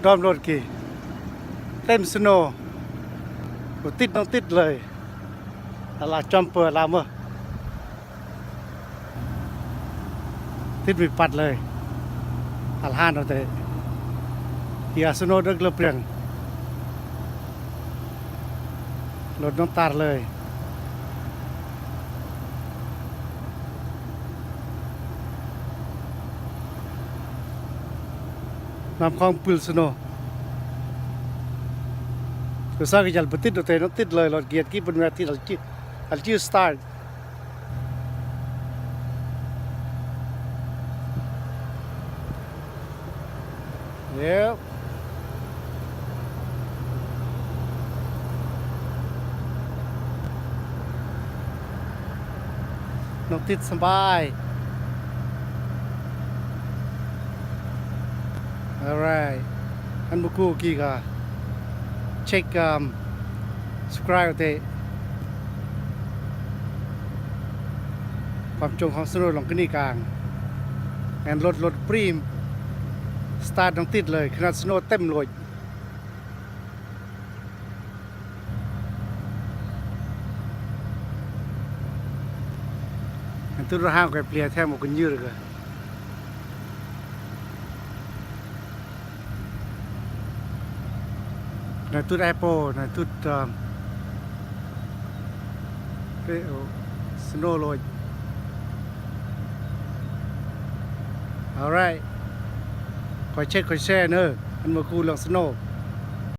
ดอมรถกี่เต็มสโนว์ติดต้องติดเลยอะไรจอมเปิดลาเมื่อติดมีปัดเลยอัลฮานเอาแต่เฮียสโนว์ดึกเลือเปลี่ยนรถน้องตาเลยน้ำคลองปุลสโนก็สักอย่างปฏิดตัวน้องติดเลยรถเกียร์กี่เป็นเวทีอัลจีสตาร์เดี๋ยวน้องติดสบาย alright อันบุกูกี่กะเช็คsubscribe เตะความจงของสโนว์ลงขึ้นนี่กลางแอนรถปรีมสตาร์ทต้องติดเลยขนาดสโนว์เต็มเลยอันตุระห้างกับเปลี่ยนแทบหมดกันยืดเลยในตุดแอปเปิลในตุดสโนว์โรย alright คอยเช็คคอยแช่เนอะอันมาคูลองสโนว์